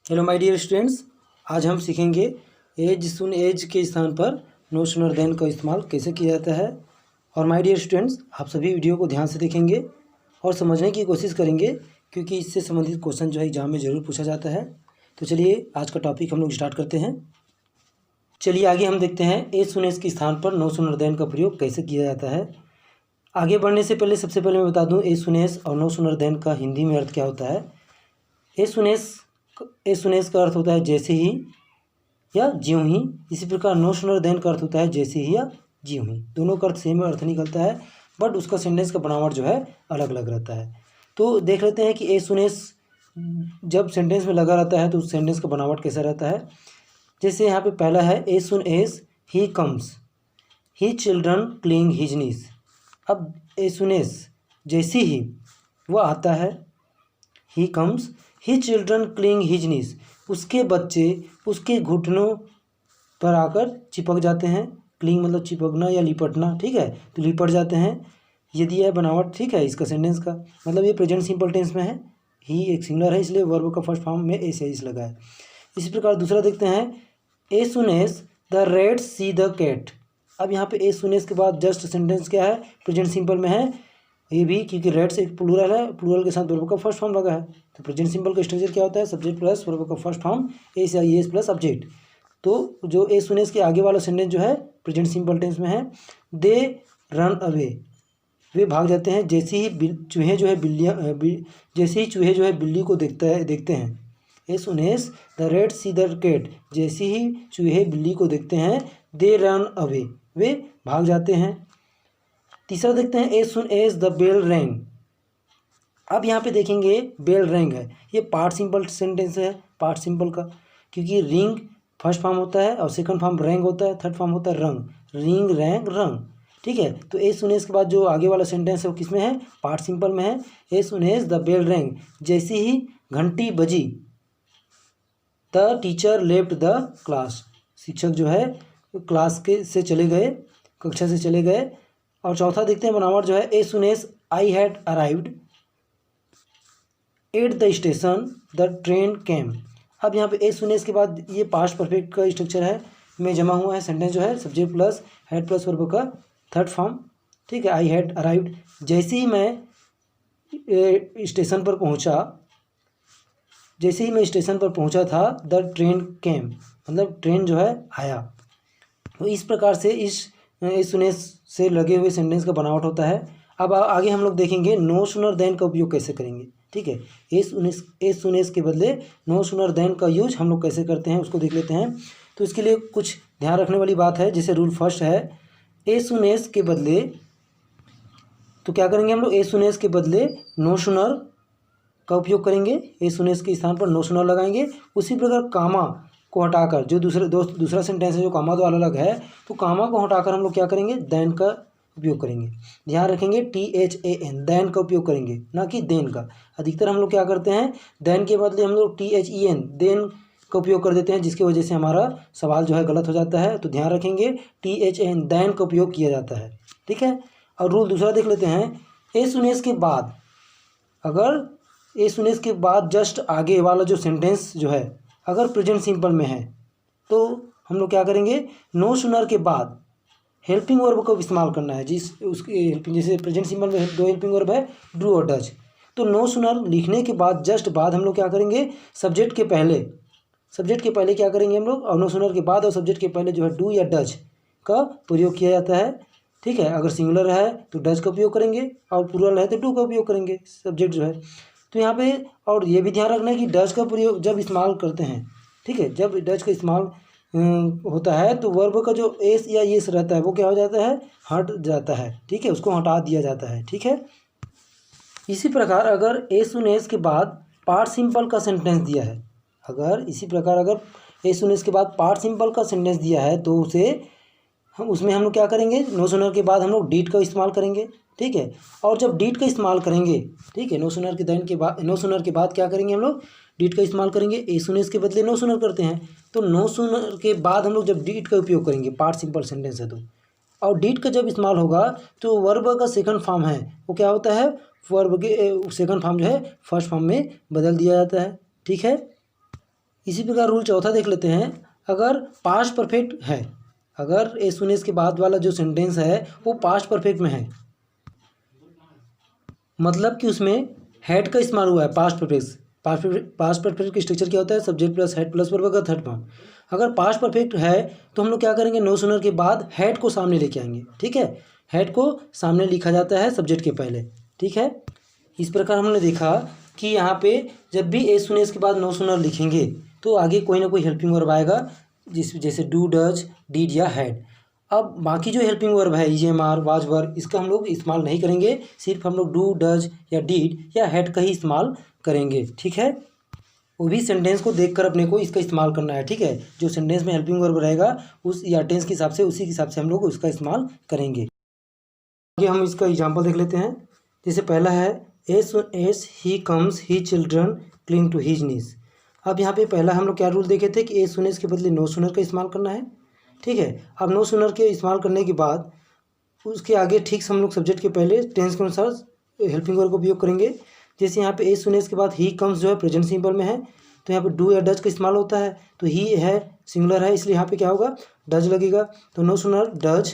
Hello my dear students, आज हम सीखेंगे एज सुन एज के स्थान पर नो सूनर देन का इस्तेमाल कैसे किया जाता है। और माय डियर स्टूडेंट्स, आप सभी वीडियो को ध्यान से देखेंगे और समझने की कोशिश करेंगे, क्योंकि इससे संबंधित क्वेश्चन जो है एग्जाम में ज़रूर पूछा जाता है। तो चलिए आज का टॉपिक हम लोग स्टार्ट करते हैं। चलिए आगे हम देखते हैं एज सुन एज के स्थान पर नो सूनर देन का प्रयोग कैसे किया जाता है। आगे बढ़ने से पहले सबसे पहले मैं बता दूँ एज सुन एज और नो सूनर देन का हिंदी में अर्थ क्या होता है। एज सुन एज का अर्थ होता है जैसे ही या ज्यों ही। इसी प्रकार नो सूनर देन का अर्थ होता है जैसे ही या ज्यों ही। दोनों का अर्थ सेम अर्थ निकलता है, बट उसका सेंटेंस का बनावट जो है अलग अलग रहता है। तो देख लेते हैं कि एज सुन एज जब सेंटेंस में लगा रहता है तो उस सेंटेंस का बनावट कैसा रहता है। जैसे यहाँ पे पहला है as soon as he comes he children cling his knees. अब एज सुन एज जैसे ही वह आता है, he comes he children cling his knees, उसके बच्चे उसके घुटनों पर आकर चिपक जाते हैं। क्लिंग मतलब चिपकना या लिपटना, ठीक है, तो लिपट जाते हैं। यदि यह बनावट ठीक है इसका सेंटेंस का, मतलब ये प्रेजेंट सिंपल टेंस में है। ही एक सिंगुलर है, इसलिए वर्ब का फर्स्ट फॉर्म में एस एस लगा है। इसी प्रकार दूसरा देखते हैं as soon as the rat see the cat. अब यहाँ पे एज सुन एज के बाद जस्ट सेंटेंस क्या है, प्रेजेंट सिंपल में है। ये भी क्योंकि रेड से प्लूरल है, प्लूरल के साथ वर्ब का फर्स्ट फॉर्म लगा है, तो प्रेजेंट सिंपल का स्ट्रक्चर क्या होता है, सब्जेक्ट प्लस वर्ब का फर्स्ट फॉर्म एस या एस प्लस ऑब्जेक्ट। तो जो एज सुन एज के आगे वाला सेंटेंस जो है प्रेजेंट सिंपल टेंस में है। दे रन अवे, वे भाग जाते हैं। जैसे ही चूहे जो है जैसे ही चूहे जो है बिल्ली को देखते हैं। As soon as the rat see the cat, जैसे ही चूहे बिल्ली को देखते हैं, दे रन अवे, वे भाग जाते हैं। तीसरा देखते हैं as soon as the bell rang. अब यहाँ पे देखेंगे बेल रैंग है, ये पार्ट सिंपल सेंटेंस है, पार्ट सिंपल का, क्योंकि रिंग फर्स्ट फॉर्म होता है और सेकंड फॉर्म रैंग होता है, थर्ड फॉर्म होता है रंग, रिंग रैंग रंग, ठीक है। तो एज सुन एज के बाद जो आगे वाला सेंटेंस है वो किस में है, पार्ट सिंपल में है। As soon as the bell rang, जैसे ही घंटी बजी, the teacher left the class, शिक्षक जो है क्लास के से चले गए, कक्षा से चले गए। और चौथा देखते हैं बनावट जो है as soon as I had arrived at the station the train came. अब यहाँ पे एज सुन एज के बाद ये पास्ट परफेक्ट का स्ट्रक्चर है, में जमा हुआ है सेंटेंस जो है subject plus had plus verb का थर्ड फॉर्म, ठीक है। आई हैड अराइव्ड, जैसे ही मैं स्टेशन पर पहुँचा था, द ट्रेन केम, मतलब ट्रेन जो है आया। तो इस प्रकार से इस सुन एज से लगे हुए सेंटेंस का बनावट होता है। अब आगे हम लोग देखेंगे नो सूनर देन का उपयोग कैसे करेंगे, ठीक है। एज सुन एज के बदले नो सूनर देन का यूज हम लोग कैसे करते हैं उसको देख लेते हैं। तो इसके लिए कुछ ध्यान रखने वाली बात है। जैसे रूल फर्स्ट है एज सुन एज के बदले, तो क्या करेंगे हम लोग, एज सुन एज के बदले नो सूनर का उपयोग करेंगे, एज सुन एज के स्थान पर नो सूनर लगाएंगे। उसी प्रकार कामा को हटाकर, जो दूसरा सेंटेंस है जो कामा तो अलग है, तो कामा को हटाकर हम लोग क्या करेंगे, देन का उपयोग करेंगे। ध्यान रखेंगे THAN, देन का उपयोग करेंगे, ना कि देन का। अधिकतर हम लोग क्या करते हैं, देन के बदले हम लोग THEN, देन का उपयोग कर देते हैं, जिसकी वजह से हमारा सवाल जो है गलत हो जाता है। तो ध्यान रखेंगे THAN, देन का उपयोग किया जाता है, ठीक है। और रूल दूसरा देख लेते हैं, एज सुन एज के बाद, अगर एज सुन एज के बाद जस्ट आगे वाला जो सेंटेंस जो है अगर प्रेजेंट सिंपल में है, तो हम लोग क्या करेंगे, नो सूनर के बाद हेल्पिंग वर्ब को इस्तेमाल करना है। उसकी हेल्पिंग, जैसे प्रेजेंट सिंपल में दो हेल्पिंग वर्ब है, डू और डज। तो नो सूनर लिखने के बाद जस्ट बाद हम लोग क्या करेंगे, सब्जेक्ट के पहले क्या करेंगे हम लोग, और नो सूनर के बाद और सब्जेक्ट के पहले जो है डू या डज का प्रयोग किया जाता है, ठीक है। अगर सिंगुलर है तो डज का उपयोग करेंगे, और प्लूरल है तो डू का उपयोग करेंगे, सब्जेक्ट जो है। तो यहाँ पे और ये भी ध्यान रखना है कि डज का प्रयोग जब इस्तेमाल करते हैं, ठीक है, जब डज का इस्तेमाल होता है तो वर्ब का जो एस या येस रहता है वो क्या हो जाता है, हट जाता है, ठीक है, उसको हटा दिया जाता है, ठीक है। इसी प्रकार अगर एज सुन एज के बाद पार्ट सिंपल का सेंटेंस दिया है, अगर एज सुन एज के बाद पार्ट सिंपल का सेंटेंस दिया है, तो उसमें हम लोग क्या करेंगे, नो सूनर के बाद हम लोग डीड का इस्तेमाल करेंगे, ठीक है। और जब डीड का इस्तेमाल करेंगे, ठीक है, नो सूनर के बाद क्या करेंगे हम लोग, डीड का इस्तेमाल करेंगे। एज सुन एज के बदले नो सूनर करते हैं, तो नो सूनर के बाद हम लोग जब डीड का उपयोग करेंगे, पार्ट सिंपल सेंटेंस है तो, और डीड का जब इस्तेमाल होगा तो वर्ब का सेकंड फॉर्म है वो क्या होता है, वर्ब के सेकंड फॉर्म जो है फर्स्ट फॉर्म में बदल दिया जाता है, ठीक है। इसी प्रकार रूल चौथा देख लेते हैं। अगर पास्ट परफेक्ट है, अगर एज सून एज के बाद वाला जो सेंटेंस है वो पास्ट परफेक्ट में है, मतलब कि उसमें हैड का इस्तेमाल हुआ है। पास्ट परफेक्ट का स्ट्रक्चर क्या होता है? Subject plus head plus verb का थर्ड फॉर्म। अगर पास्ट परफेक्ट है तो हम लोग क्या करेंगे? नो सूनर के बाद हैड को सामने लेके आएंगे। ठीक है, हैड को सामने लिखा जाता है सब्जेक्ट के पहले। ठीक है, इस प्रकार हमने देखा कि यहाँ पे जब भी एज सून एज के बाद नो सूनर लिखेंगे तो आगे कोई ना कोई हेल्पिंग वर्ब आएगा, जैसे डू, डज, डिड या हैड। अब बाकी जो हेल्पिंग वर्ब है ईएमआर, वाज वर, इसका हम लोग इस्तेमाल नहीं करेंगे, सिर्फ हम लोग डू, डज या डिड या हैड का ही इस्तेमाल करेंगे। ठीक है, वो भी सेंटेंस को देखकर अपने को इसका इस्तेमाल करना है। ठीक है, जो सेंटेंस में हेल्पिंग वर्ब रहेगा उस या टेंस के हिसाब से, उसी के हिसाब से हम लोग उसका इस्तेमाल करेंगे। आगे हम इसका एग्जाम्पल देख लेते हैं। जैसे पहला है as he comes he children cling to his knees. अब यहाँ पे पहला हम लोग क्या रूल देखे थे कि एज सून एज के बदले नो सूनर का इस्तेमाल करना है। ठीक है, अब नो सूनर के इस्तेमाल करने के बाद उसके आगे ठीक से हम लोग सब्जेक्ट के पहले टेंस के अनुसार हेल्पिंग वर्ब का उपयोग करेंगे। जैसे यहाँ पे एज सून एज के बाद ही कम्स जो है प्रेजेंट सिंपल में है, तो यहाँ पे डू या डज का इस्तेमाल होता है। तो ही है सिंगुलर है, इसलिए यहाँ पे क्या होगा? डज लगेगा। तो नो सूनर डज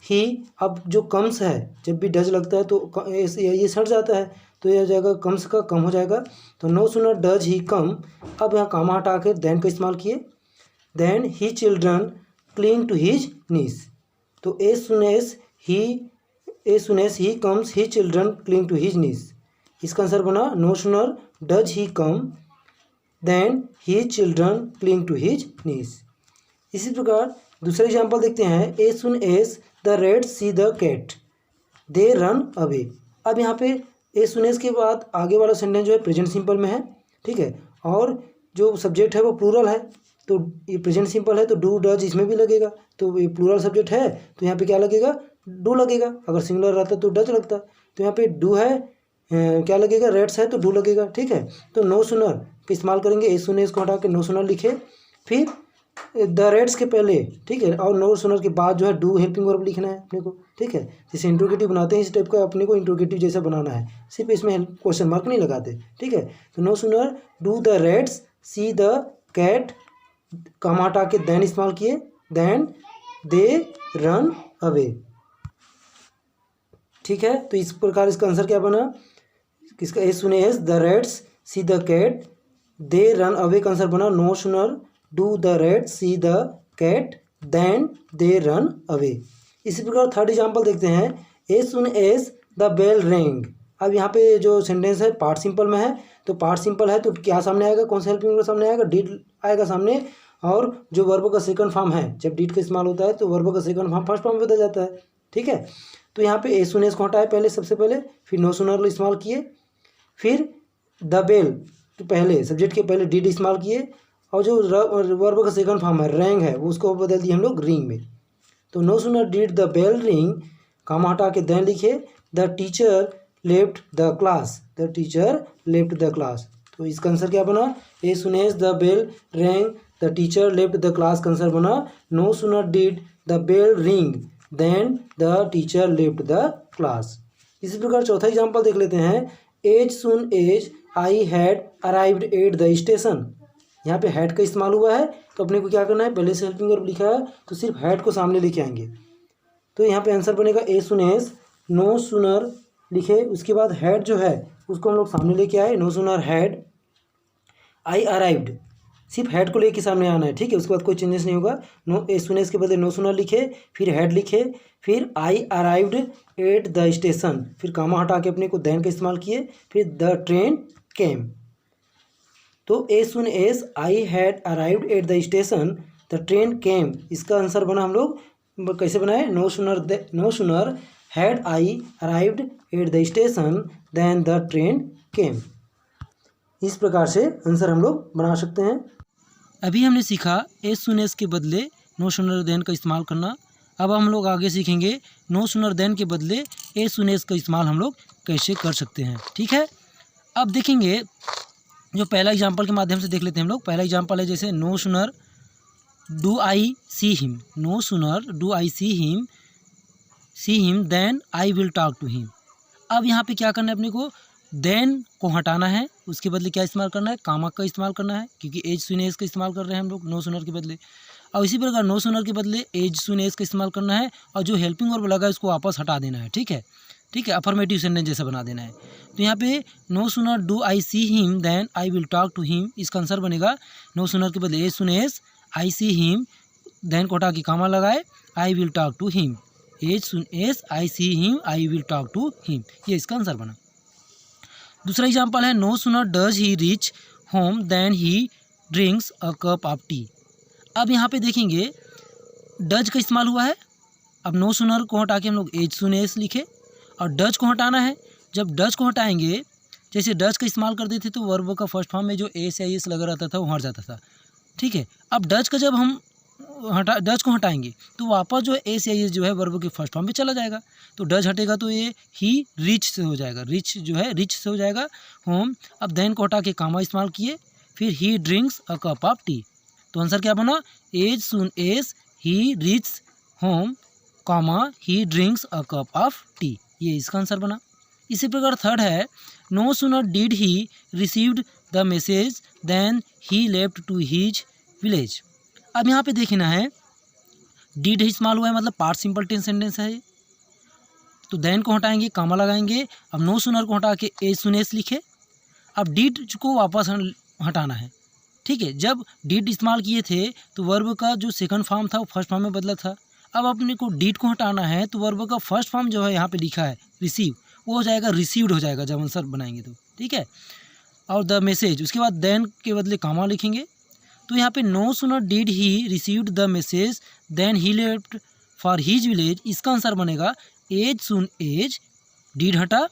ही। अब जो कम्स है, जब भी डज लगता है तो ये सट जाता है, तो यह जाएगा कम्स का कम हो जाएगा। तो no sooner does he come. अब यहाँ कामा हटा के देन का इस्तेमाल किए, then he children cling to his knees. तो as soon as he comes he children cling to his knees. इसका आंसर बना no sooner does he come then he children cling to his knees. इसी प्रकार दूसरा example देखते हैं। As soon as the rat see the cat they run away. अब यहाँ पे एज सून एज के बाद आगे वाला सेंटेंस जो है प्रेजेंट सिंपल में है। ठीक है, और जो सब्जेक्ट है वो प्लूरल है, तो ये प्रेजेंट सिंपल है तो डू डज इसमें भी लगेगा। तो ये प्लूरल सब्जेक्ट है तो यहाँ पे क्या लगेगा? डू लगेगा। अगर सिंगुलर रहता तो डज लगता। तो यहाँ पे डू है, क्या लगेगा? रेड्स है तो डू लगेगा। ठीक है, तो नो सूनर का इस्तेमाल करेंगे। एज सून एज को हटा के नो सूनर लिखे, फिर द रेड्स के पहले, ठीक है, और नो सूनर के बाद जो है डू हेल्पिंग वर्ब लिखना है अपने को। ठीक है, जैसे इंट्रोगेटिव बनाते हैं इस टाइप का अपने को इंट्रोगेटिव जैसा बनाना है, सिर्फ इसमें क्वेश्चन मार्क नहीं लगाते। ठीक है, तो no sooner do the rats see the cat, comma हटा के देन इस्तेमाल किए, देन दे रन अवे। ठीक है, तो इस प्रकार इसका आंसर क्या बना? किसका? As soon as the rats see the cat they run away का आंसर बना no sooner do the rats see the cat then they run away. इसी प्रकार थर्ड एग्जाम्पल देखते हैं। As soon as the bell ring. अब यहाँ पे जो सेंटेंस है पार्ट सिंपल में है, तो पार्ट सिंपल है तो क्या सामने आएगा? कौन सा हेल्पिंग वर्ब सामने आएगा? डिड आएगा सामने। और जो वर्ब का सेकंड फॉर्म है, जब डिड का इस्तेमाल होता है तो वर्ब का सेकंड फॉर्म फर्स्ट फॉर्म में बदल जाता है। ठीक है, तो यहाँ पे एज सून एज को हटाए पहले, सबसे पहले, फिर नो सूनर इस्तेमाल किए, फिर द बेल तो पहले सब्जेक्ट के पहले डिड इस्तेमाल किए, और जो वर्ब का सेकंड फॉर्म है रैंग है वो उसको बदल दिए हम लोग रिंग में। तो no sooner did the bell ring, comma हटा के देन लिखे, the teacher left the class, the teacher left the class. तो इसका आंसर क्या बना? As soon as the bell rang the teacher left the class का आंसर बना no sooner did the bell ring then the teacher left the class. इसी प्रकार चौथा example देख लेते हैं। As soon as I had arrived at the station. यहाँ पे हैड का इस्तेमाल हुआ है तो अपने को क्या करना है? पहले से हेल्पिंग वर्ब लिखा है तो सिर्फ हैड को सामने लेके आएंगे। तो यहाँ पे आंसर बनेगा as soon as no sooner लिखे, उसके बाद हैड जो है उसको हम लोग सामने लेके आए, no sooner had I arrived, सिर्फ हैड को लेके सामने आना है। ठीक है, उसके बाद कोई चेंजेस नहीं होगा। नो एज सून एज के बदले नो सूनर लिखे, फिर हैड लिखे, फिर आई अराइव्ड एट द स्टेशन, फिर कामा हटा के अपने को देन का इस्तेमाल किए, फिर द ट्रेन केम। तो as soon as I had arrived at the station the train came, इसका आंसर बना हम लोग कैसे बनाए? No sooner had I arrived at the station then the train came. इस प्रकार से आंसर हम लोग बना सकते हैं। अभी हमने सीखा एज सून एज के बदले नो सूनर देन का इस्तेमाल करना। अब हम लोग आगे सीखेंगे नो सूनर देन के बदले एज सून एज का इस्तेमाल हम लोग कैसे कर सकते हैं। ठीक है, अब देखेंगे जो पहला एग्जाम्पल के माध्यम से देख लेते हैं हम लोग। पहला एग्जाम्पल है जैसे no sooner do I see him, no sooner do I see him then I will talk to him. अब यहाँ पे क्या करना है अपने को? देन को हटाना है, उसके बदले क्या इस्तेमाल करना है, कामा का इस्तेमाल करना है, क्योंकि एज सुन एज का इस्तेमाल कर रहे हैं हम लोग नो सुनर के बदले। और इसी प्रकार नो सुनर के बदले एज सुन एज का इस्तेमाल करना है, और जो हेल्पिंग वर्ब लगा है उसको वापस हटा देना है। ठीक है, ठीक है, अफर्मेटिव सेंटेंस जैसा बना देना है। तो यहाँ पे no sooner do I see him then I will talk to him, इसका आंसर बनेगा नो सुनर के बदले as soon as I see him, then को हटा के कामा लगाए, I will talk to him, as soon as I see him I will talk to him, ये इसका आंसर बना। दूसरा एग्जाम्पल है no sooner does he reach home then he drinks a cup of tea. अब यहाँ पे देखेंगे does का इस्तेमाल हुआ है। अब नो सुनर को हटा के हम लोग एज सुन एज लिखे, और डज को हटाना है। जब डज को हटाएंगे, जैसे डज का इस्तेमाल करते थे तो वर्ब का फर्स्ट फॉर्म में जो एस या एस लगा रहता था वो हट जाता था। ठीक है, अब डज का जब हम डज को हटाएंगे तो वापस जो एस या एस जो है वर्ब के फर्स्ट फॉर्म में चला जाएगा। तो डज हटेगा तो ये ही रिच से हो जाएगा, रिच जो है रिच से हो जाएगा होम। अब देन को हटा के कामा इस्तेमाल किए, फिर he drinks a cup of tea. तो आंसर क्या बना, as soon as he reach home comma he drinks a cup of tea, ये इसका आंसर बना। इसी प्रकार थर्ड है no sooner did he received the message then he left to his village. अब यहाँ पे देखना है डिड इस्तेमाल हुआ है, मतलब पार्ट सिंपल टेंस सेंटेंस है। तो देन को हटाएंगे, कामा लगाएंगे। अब नो सुनर को हटा के एज सुन एज लिखे। अब डिड को वापस हटाना है। ठीक है, जब डिड इस्तेमाल किए थे तो वर्ब का जो सेकंड फॉर्म था वो फर्स्ट फॉर्म में बदला था। अब अपने को डिड को हटाना है तो वर्ब का फर्स्ट फॉर्म जो है यहाँ पे लिखा है रिसीव, वो हो जाएगा रिसीव्ड हो जाएगा जब आंसर बनाएंगे तो। ठीक है, और द मैसेज, उसके बाद देन के बदले कामा लिखेंगे। तो यहाँ पे no sooner did he received the message then he left for his village, इसका आंसर बनेगा एज सुन एज, डिड हटा,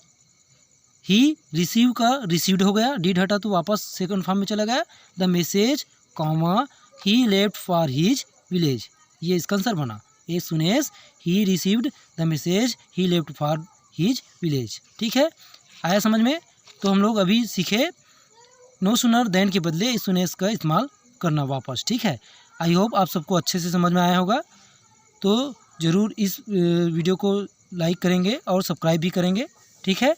ही रिसीव का रिसीव्ड हो गया, डिड हटा तो वापस सेकंड फॉर्म में चला गया, the message comma he left for his village, ये इसका आंसर बना as soon as he received the message he left for his village. ठीक है, आया समझ में। तो हम लोग अभी सीखे नो सुनर देन के बदले एज सुन एज का इस्तेमाल करना वापस। ठीक है, आई होप आप सबको अच्छे से समझ में आया होगा। तो ज़रूर इस वीडियो को लाइक करेंगे और सब्सक्राइब भी करेंगे। ठीक है।